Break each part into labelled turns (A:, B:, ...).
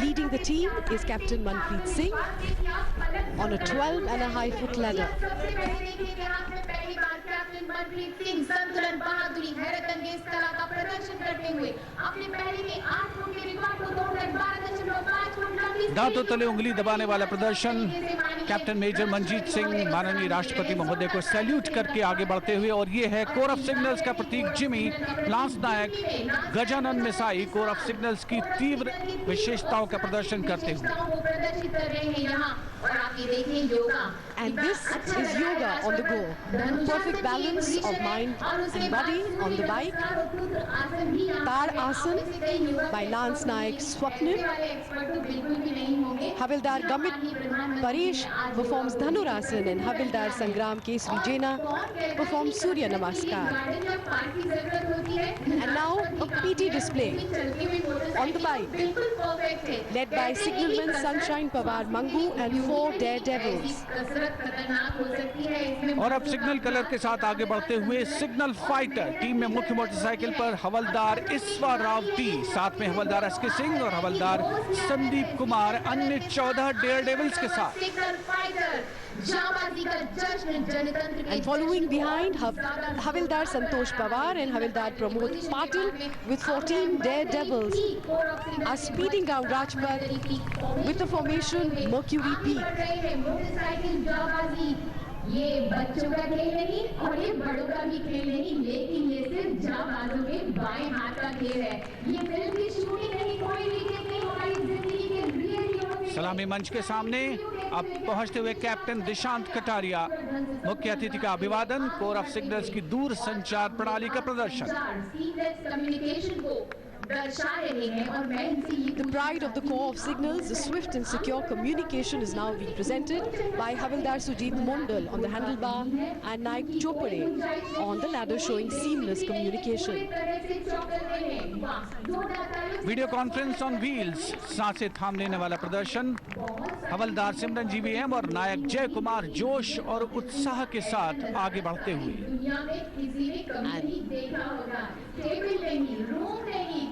A: Leading the team is Captain Manpreet Singh on a 12.5-foot ladder.
B: संतुलन बहादुरी हैरत अंगेज कला का प्रदर्शन करते हुए अपने पहले के 8 फुट के रिकॉर्ड को तोड़कर 12.5 फुट लंबी
C: दांतों तले उंगली दबाने वाला प्रदर्शन। कैप्टन मेजर मंजीत सिंह माननीय राष्ट्रपति महोदय को सैल्यूट करके आगे बढ़ते हुए, और ये है कोर ऑफ सिग्नल्स का प्रतीक जिमी, लांस नायक गजानन मिसाई कोर ऑफ सिग्नल्स की तीव्र विशेषताओं का प्रदर्शन करते हुए।
A: And this is yoga on the go. Perfect balance of mind and body on the bike. Tar Asan by Lance Naik Swapnil. Havildar Gamit Paresh performs Dhanurasan, and Havildar Sangram Kesri Jaina performs Surya Namaskar. And now a PT display on the bike, led by signalman Sunshine Pawar Mangu and 4 daredevils.
C: और अब signal colour के साथ आगे बढ़ते हुए signal fighter team में मुख्य motorcycle पर हवलदार ईश्वर राव टी, साथ में हवलदार एसके सिंह और हवलदार संदीप कुमार अन्य 14 डेयरडेविल्स के साथ।
A: And following behind Havildar Santosh Pawar and Havildar Pramod Patil with 14 daredevils are speeding down Rajpath with the formation Mercury Peak.
B: ये बच्चों का खेल नहीं और ये बड़ों का भी खेल नहीं, लेकिन ये सिर्फ जाबाजों के बाएं हाथ का खेल है। ये फिल्म की शूटिंग नहीं, कोई भी खेल नहीं, हमारी जिंदगी के रियल।
C: सलामी मंच के सामने अब पहुंचते हुए कैप्टन दिशांत कटारिया, मुख्य अतिथि का अभिवादन, कोर ऑफ सिग्नल्स की दूर संचार प्रणाली का प्रदर्शन।
A: The pride of the Corps of Signals, the swift and secure communication, is now being presented by Havildar Sujit Mondal on the handlebar and Naik Chopade on the ladder, showing seamless communication.
C: Video conference on wheels, सांसें थाम लेने वाला प्रदर्शन। हवलदार सिमरन जीवीएम और नायक जय कुमार जोश और उत्साह के साथ आगे बढ़ते हुए।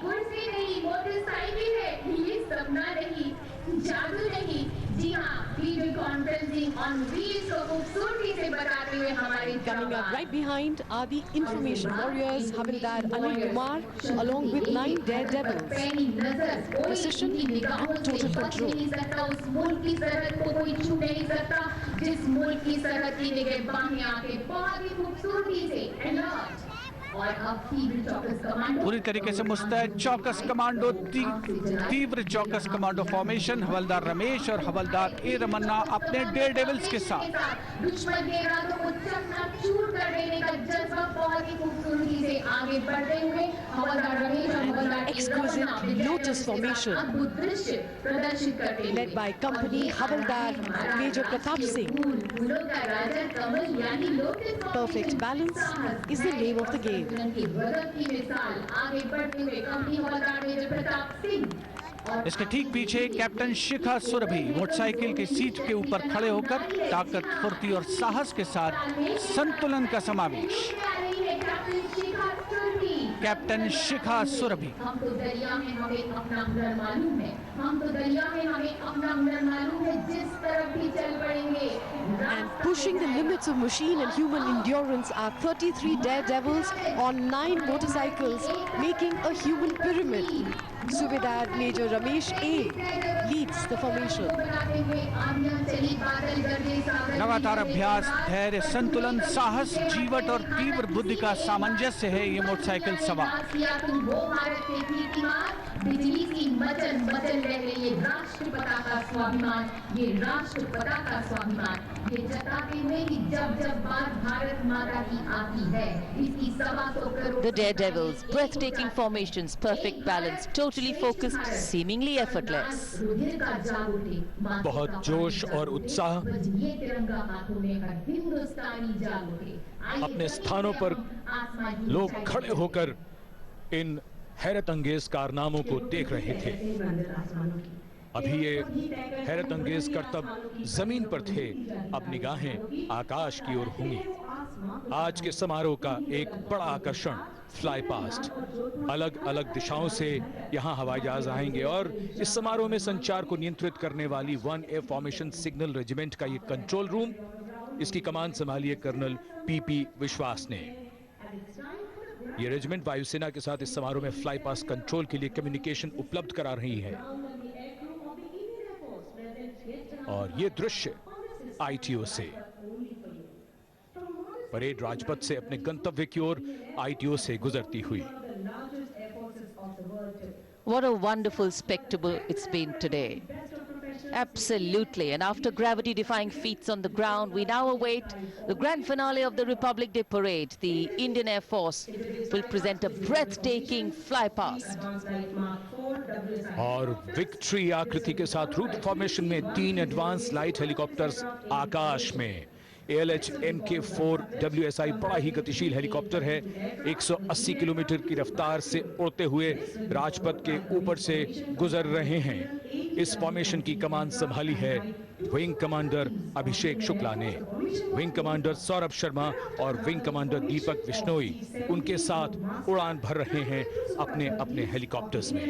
B: कुर्सी नहीं, मोटरसाइकिल है, ये सपना नहीं, जादू नहीं। जी हाँ, वीडियो कॉन्फ्रेंसिंग ऑन व्हील्स को खूबसूरती से बताते हुए हमारे
A: coming up right behind are the information warriors Havildar Anil Kumar along with 9 daredevils. Precision and total control.
B: उस मुल्क की सरहद को कोई छू नहीं सकता, जिस मुल्क की सरहद की निगह बाहें आके बहुत ही खूबसूरती से अलर्ट और अब
C: पूरी तरीके से मुस्तैद चौकस कमांडो, तीव्र चौकस कमांडो फॉर्मेशन। हवलदार रमेश और हवलदार ए रमन्ना अपने डेयरडेविल्स के साथ।
B: दुश्मन के इरादों को चकनाचूर कर देने का जज्बा बहुत ही खूबसूरती से आगे बढ़ते हुए हवलदार रमेश और हवलदार
A: exquisite lotus formation
B: अद्भुत दृश्य प्रदर्शित करते हैं।
A: led by company Havildar Major Pratap Singh. Perfect balance is the name of the game.
C: इसके ठीक पीछे कैप्टन शिखा सुरभि मोटरसाइकिल की सीट के ऊपर खड़े होकर ताकत, फुर्ती और साहस के साथ संतुलन का समावेश। कैप्टन शिखा सुरभि।
B: हम तो दरिया में हमें अपना हुनर मालूम है, हम तो दरिया में हमें अपना हुनर मालूम है, जिस तरफ भी चल पड़ेंगे।
A: And pushing the limits of machine and human endurance are 33 daredevils on 9 motorcycles, making a human pyramid. Subedar Major Ramesh A leads the formation.
C: लगातार अभ्यास, धैर्य, संतुलन, साहस, जीवट और तीव्र बुद्धि का सामंजस्य है ये मोटरसाइकिल सवार।
B: बिजली की मचल मचल रह रही है राष्ट्रपिता का स्वाभिमान, ये राष्ट्रपिता का स्वाभिमान, ये जताते हुए कि जब जब बात भारत माता की आती है, इसकी 125 crore.
D: The daredevils, breathtaking formations, perfect balance, totally focused, seemingly effortless.
E: बहुत जोश और उत्साह, अपने स्थानों पर लोग खड़े होकर इन हैरत अंगेज कारनामों को देख रहे थे। अभी ये हैरत अंगेज करतब जमीन पर थे, अब निगाहें आकाश की ओर होंगी। आज के समारोह का एक बड़ा आकर्षण फ्लाई पास्ट। अलग अलग दिशाओं से यहां हवाई जहाज आएंगे और इस समारोह में संचार को नियंत्रित करने वाली 1A फॉर्मेशन सिग्नल रेजिमेंट का ये कंट्रोल रूम, इसकी कमान संभाली है कर्नल पीपी विश्वास ने। ये रेजिमेंट वायुसेना के साथ इस समारोह में फ्लाई पास्ट कंट्रोल के लिए कम्युनिकेशन उपलब्ध करा रही है। और ये दृश्य आईटीओ से, परेड राजपथ से अपने गंतव्य की ओर आईटीओ से गुजरती हुई।
D: What a wonderful spectacle it's been today. Absolutely. And after gravity-defying feats on the ground, we now await the grand finale of the Republic Day Parade. The Indian Air Force will present a breathtaking fly past.
E: और victory आकृति के साथ root formation में 3 advance light helicopters आकाश में। ALH MK4 WSI बड़ा ही गतिशील helicopter है। 180 kilometre की रफ्तार से उड़ते हुए राजपथ के ऊपर से गुजर रहे हैं। इस फॉर्मेशन की कमान संभाली है विंग कमांडर अभिषेक शुक्ला ने। विंग कमांडर सौरभ शर्मा और विंग कमांडर दीपक बिश्नोई उनके साथ उड़ान भर रहे हैं अपने अपने हेलीकॉप्टर्स में।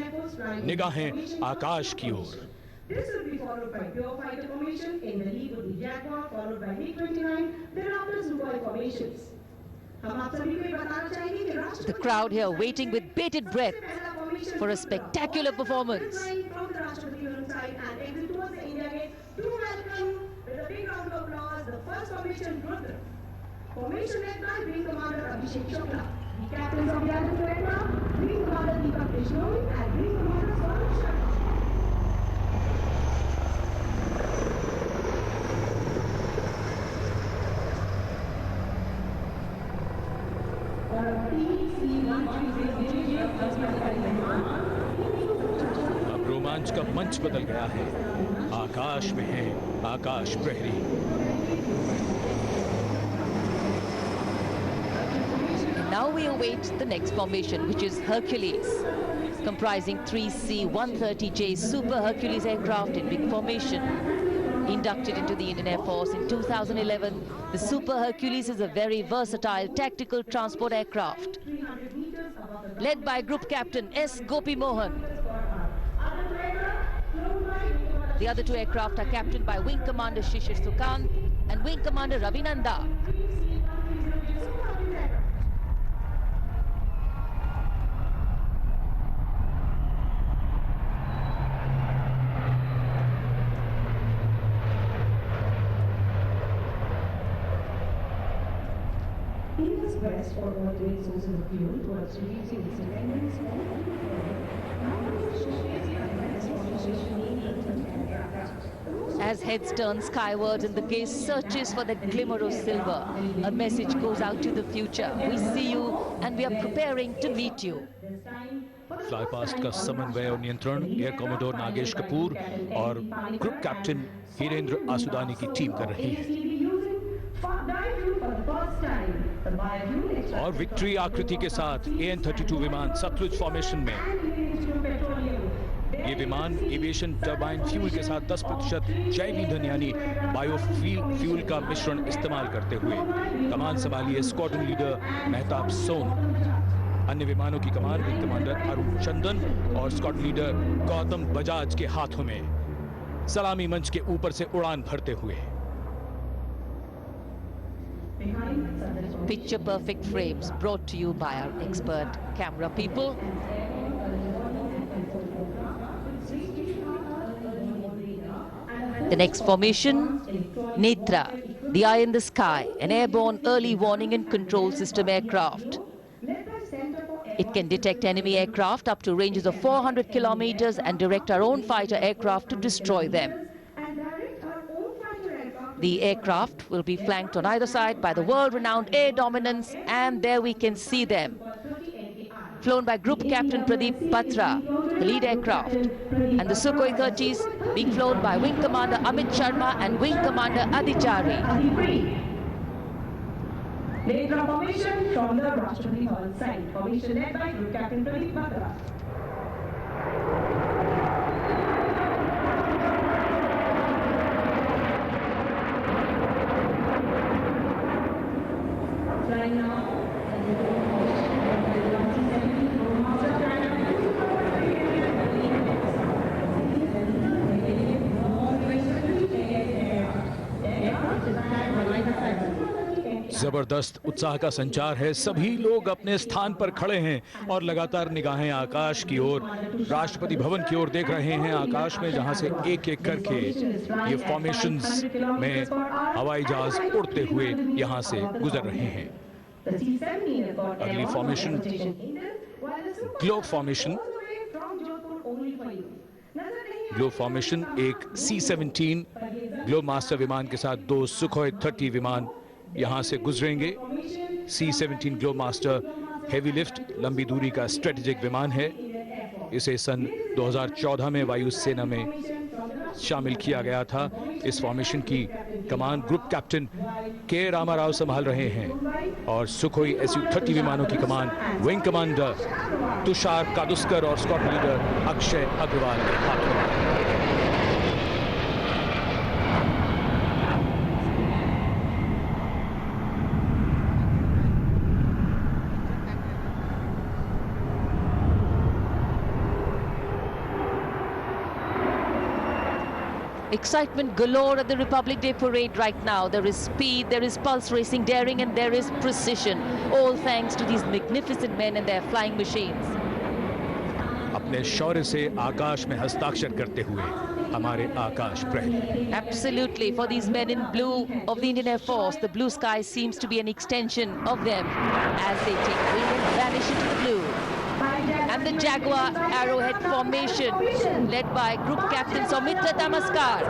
E: निगाहें आकाश की ओर।
F: This will be followed by pure fighter formation. In the lead will be Jaguar, followed by MiG-29. Thereafter Sukhoi formations. हम आप सभी को ये बताना चाहेंगे कि राष्ट्रपति
D: The crowd here waiting with bated breath for a spectacular performance.
F: From the Rashtrapati Bhavan side and exit towards the India Gate to welcome with a big round of applause the first formation Rudra. Formation led by Wing Commander Abhishek Shukla. The captains of the other two aircraft, Wing Commander Deepak Bishnoi and Wing Commander Saurabh Sharma.
E: अब रोमांच का मंच बदल गया है। आकाश में है आकाश प्रहरी।
D: Now we await the next formation, which is Hercules, comprising 3 C-130J Super Hercules aircraft in big formation. Inducted into the Indian Air Force in 2011, the Super Hercules is a very versatile tactical transport aircraft. Led by Group Captain S. Gopi Mohan. The other two aircraft are captained by Wing Commander Shishir Sukant and Wing Commander Ravi Nanda.
F: India's quest for alternate sources of fuel towards reducing its dependence
D: As heads turn skywards and the gaze searches for that glimmer of silver, a message goes out to the future. We see you and we are preparing to meet you.
E: Fly past का समन्वय और नियंत्रण air commodore Nagesh Kapoor और group captain Hirendra Asudani की team कर रही है। और विक्ट्री आकृति के साथ AN-32 विमान सतलुज फॉर्मेशन में। ये विमान एविएशन टरबाइन फ्यूल के साथ 10% जैव ईंधन यानी बायोफ्यूल का मिश्रण इस्तेमाल करते हुए। कमान संभाली है स्क्वाड्रन लीडर मेहताब सोन। अन्य विमानों की कमान विंग कमांडर अरुण चंदन और स्क्वाड्रन लीडर गौतम बजाज के हाथों में। सलामी मंच के ऊपर से उड़ान भरते हुए।
D: Picture perfect frames brought to you by our expert camera people. The next formation, Netra, the eye in the sky, an airborne early warning and control system aircraft. It can detect enemy aircraft up to ranges of 400 kilometers and direct our own fighter aircraft to destroy them. The aircraft will be flanked on either side by the world-renowned air dominance, and there we can see them. Flown by Group Captain Pradeep Batra, the lead aircraft, and the Sukhoi 30s being flown by Wing Commander Amit Sharma and Wing Commander Adhichari.
F: Netra formation from the Rashtrapati Bhavan side. Formation led by Group Captain Pradeep Batra. Flying now.
E: जबरदस्त उत्साह का संचार है। सभी लोग अपने स्थान पर खड़े हैं और लगातार निगाहें आकाश की ओर, राष्ट्रपति भवन की ओर देख रहे हैं। आकाश में जहां से एक एक करके ये फॉर्मेशंस में हवाई जहाज उड़ते हुए यहां से गुजर रहे हैं। अगली formation globe formation. Globe formation एक C-17 ग्लोब मास्टर विमान के साथ 2 सुखोई 30 विमान यहां से गुजरेंगे। C-17 globe master heavy lift लंबी दूरी का स्ट्रेटेजिक विमान है। इसे सन 2014 में वायुसेना में शामिल किया गया था। इस फॉर्मेशन की कमान ग्रुप कैप्टन के रामाराव संभाल रहे हैं और सुखोई Su-30 विमानों की कमान विंग कमांडर तुषार कादुस्कर और स्क्वाड लीडर अक्षय अग्रवाल के हाथों में।
D: Excitement galore at the Republic Day parade right now. There is speed, there is pulse racing, daring, and there is precision. All thanks to these magnificent men and their flying machines.
E: अपने शौर्य से आकाश में हस्ताक्षर करते हुए हमारे आकाश प्रहरी।
D: Absolutely. For these men in blue of the Indian Air Force, the blue sky seems to be an extension of them as they take wing and vanish into the blue. And the Jaguar Arrowhead formation led by Group Captain Soumitra Tamaskar.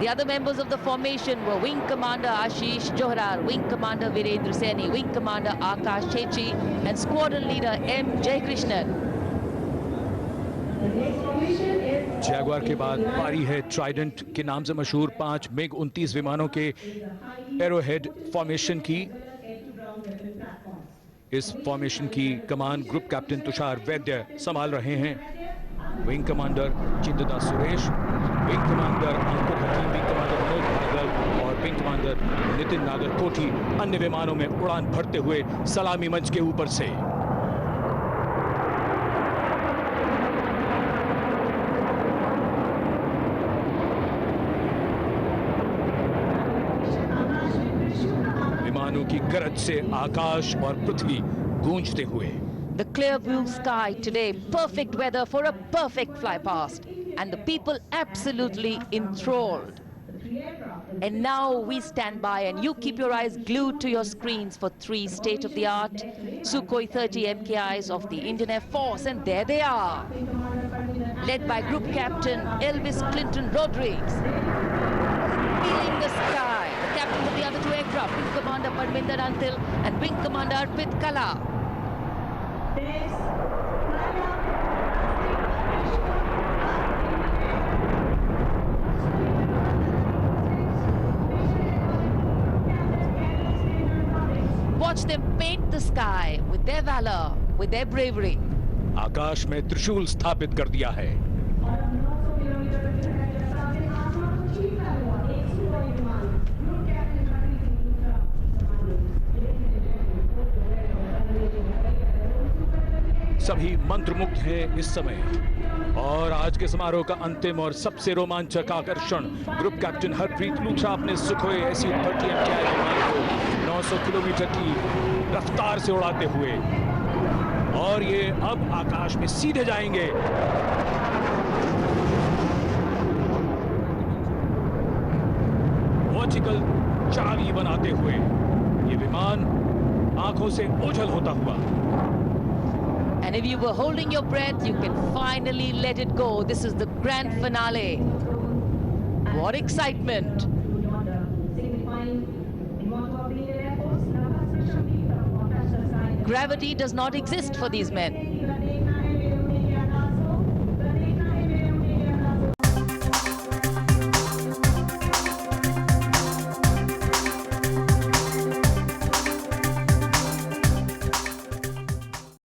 D: The other members of the formation were Wing Commander Ashish Johrar, Wing Commander Virendra Saini, Wing Commander Akash Chechi and Squadron Leader M. Jaykrishnan.
E: Jaguar के बाद पारी है Trident के नाम से मशहूर 5 MiG-29 विमानों के एरोहेड फॉर्मेशन की। इस फॉर्मेशन की कमान ग्रुप कैप्टन तुषार वैद्य संभाल रहे हैं। Wing commander Chintdas Suresh, wing commander Ankur Hakim, wing commander Manoj Bhargav और विंग कमांडर नितिन नागरकोटी अन्य विमानों में उड़ान भरते हुए सलामी मंच के ऊपर से। विमानों की गरज से आकाश और पृथ्वी गूंजते हुए।
D: The clear blue sky today, perfect weather for a perfect fly past, and the people absolutely enthralled. And now we stand by and you keep your eyes glued to your screens for 3 state-of-the-art Sukhoi 30 MKIs of the Indian Air Force, and there they are, led by Group Captain Elvis Clinton Rodrigues, filling the sky. The captains of the other 2 aircraft, Wing Commander Parminder Antil and Wing Commander Arpit Kala. Watch them paint the sky with their valor, with their bravery.
E: आकाश में त्रिशूल स्थापित कर दिया है। सभी मंत्रमुग्ध हैं इस समय और आज के समारोह का अंतिम और सबसे रोमांचक आकर्षण ग्रुप कैप्टन हरप्रीत लूथरा अपने सुखोई Su-30 MKI विमान को 900 किलोमीटर की रफ्तार से उड़ाते हुए, और ये अब आकाश में सीधे जाएंगे। वर्टिकल चावी बनाते हुए ये विमान आंखों से ओझल होता हुआ।
D: And if you were holding your breath, you can finally let it go. This is the grand finale. What excitement! Gravity does not exist for these men.